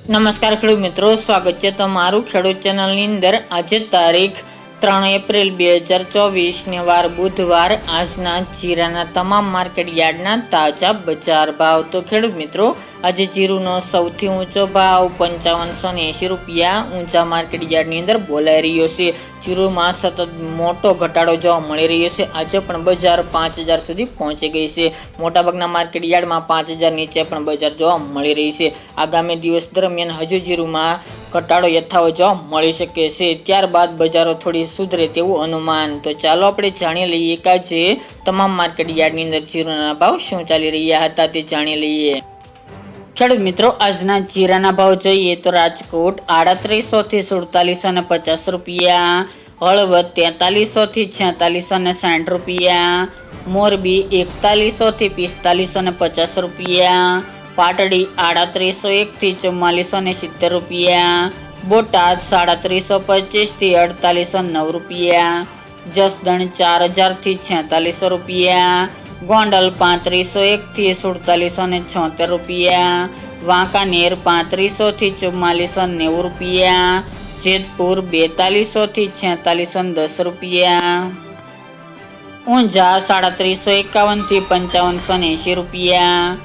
નમસ્કાર ખેડૂત મિત્રો, સ્વાગત છે તમારું ખેડૂત ચેનલની અંદર। આજે તારીખ 3 એપ્રિલ 2024 ને વાર બુધવાર। આજના જીરાના તમામ માર્કેટ યાર્ડના તાજા બજાર ભાવ। તો ખેડૂત મિત્રો, આજે જીરુનો સૌથી ઊંચો ભાવ 5580 રૂપિયા ઊંચા માર્કેટ યાર્ડની અંદર બોલાઈ રહ્યો છે। જીરુમાં સતત મોટો ઘટાડો જોવા મળી રહ્યો છે। આજે પણ બજાર 5000 સુધી પહોંચી ગઈ છે। મોટાભાગના માર્કેટ યાર્ડમાં 5000 નીચે પણ બજાર જોવા મળી રહી છે। આગામી દિવસ દરમિયાન હજુ જીરુમાં ઘટાડો યથાવત જોવા મળી શકે છે। ત્યારબાદ બજારો થોડી સુધરે તેવું અનુમાન। તો ચાલો આપણે જાણી લઈએ કે આજે તમામ માર્કેટ યાર્ડની અંદર જીરુના ભાવ શું ચાલી રહ્યા હતા તે જાણી લઈએ। ખેડૂત મિત્રો, આજના જીરાના ભાવ જોઈએ તો રાજકોટ 3800 થી 4750 રૂપિયા, હળવદ 4300 થી 4660 રૂપિયા, મોરબી 4100 થી 4550 રૂપિયા, પાટડી 3801 થી 4470 રૂપિયા, બોટાદ 3725 થી 4809 રૂપિયા, જસદણ 4000 થી 4600 રૂપિયા, ગોંડલ 3501 થી 4776 રૂપિયા, વાંકાનેર 3500 થી 4490 રૂપિયા, જેતપુર 4200 થી 4610 રૂપિયા, ઊંઝા 3751 થી 5580 રૂપિયા,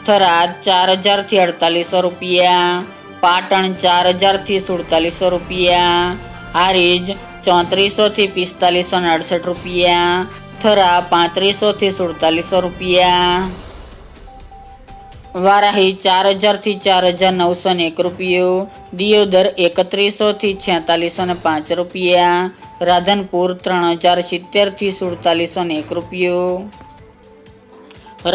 થરાદ 4000 થી 4800 રૂપિયા, પાટણ 4000 થી 4700 રૂપિયા, હારીજ 3400 થી 4568 રૂપિયા, થરા 3500 થી 4700 રૂપિયા, વારાહી 4000 થી 4901 રૂપિયો, દિયોદર 3100 થી 4605 રૂપિયા, રાધનપુર 3070 થી 4701 રૂપિયો,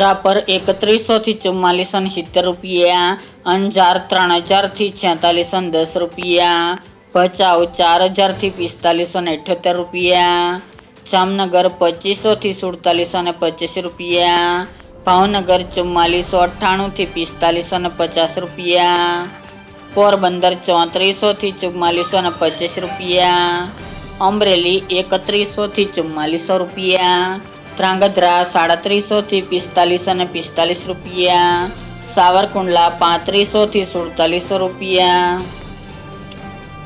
રાપર 3100 થી 4470 રૂપિયા, અંજાર 3000 થી 4610 રૂપિયા, ભચાઉ 4000 થી 4578 રૂપિયા, જામનગર 2500 થી 4725 રૂપિયા, ભાવનગર 4498 થી 4550 રૂપિયા, પોરબંદર 3400 થી 4425 રૂપિયા, અમરેલી 3100 થી 4400 રૂપિયા, ધ્રાંગધ્રા 3700 થી 4545 રૂપિયા, સાવરકુંડલા 3500 થી 4700 રૂપિયા,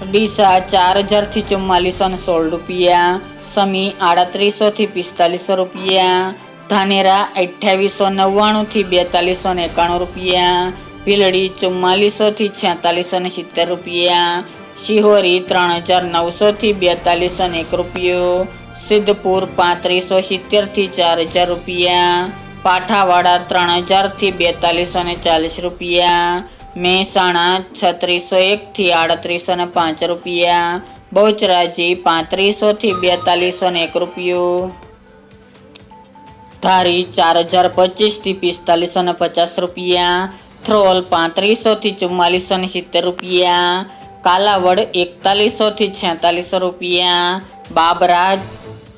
ડીસા 4000 થી 4416 રૂપિયા, સમી 3800 થી 4500 રૂપિયા, ધાનેરા 2899 થી 4291 રૂપિયા, ભીલડી 4400 થી 4670 રૂપિયા, શિહોરી 3900 થી 4201 રૂપિયો, સિદ્ધપુર 3570 થી 4000 રૂપિયા, પાઠાવાડા 3000 થી 4240 રૂપિયા, મહેસાણા 3601 થી 3805 રૂપિયા, બહુચરાજી 3500 થી 4201 રૂપિયો, ધારી 4025 થી 4550 રૂપિયા, થ્રોલ 3500 થી 4470 રૂપિયા, કાલાવડ 4100 થી 4600 રૂપિયા, બાબરા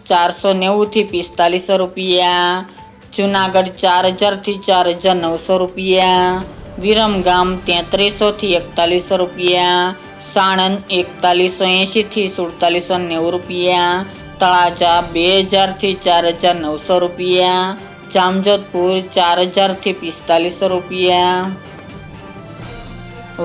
490 થી 4500 રૂપિયા, જુનાગઢ 4000 થી 4900 રૂપિયા, વિરમગામ 3300 થી 4100 રૂપિયા, સાણંદ 4180 થી 4790 રૂપિયા, તળાજા 2000 થી 4900 રૂપિયા, જામજોધપુર 4000 થી 4500 રૂપિયા,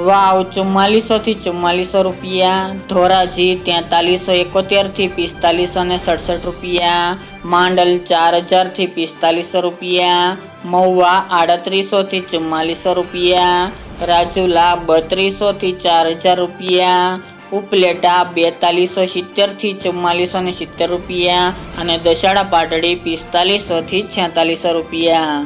વાવ 4400 થી 4400 રૂપિયા, ધોરાજી 4371 થી 4567 રૂપિયા, માંડલ 4000 થી 4500 રૂપિયા, મહુવા 3800 થી 4400 રૂપિયા, રાજુલા 3200 થી 4000 રૂપિયા, ઉપલેટા 4270 થી 4470 રૂપિયા અને દશાડા પાટડી 4500 થી 4600 રૂપિયા।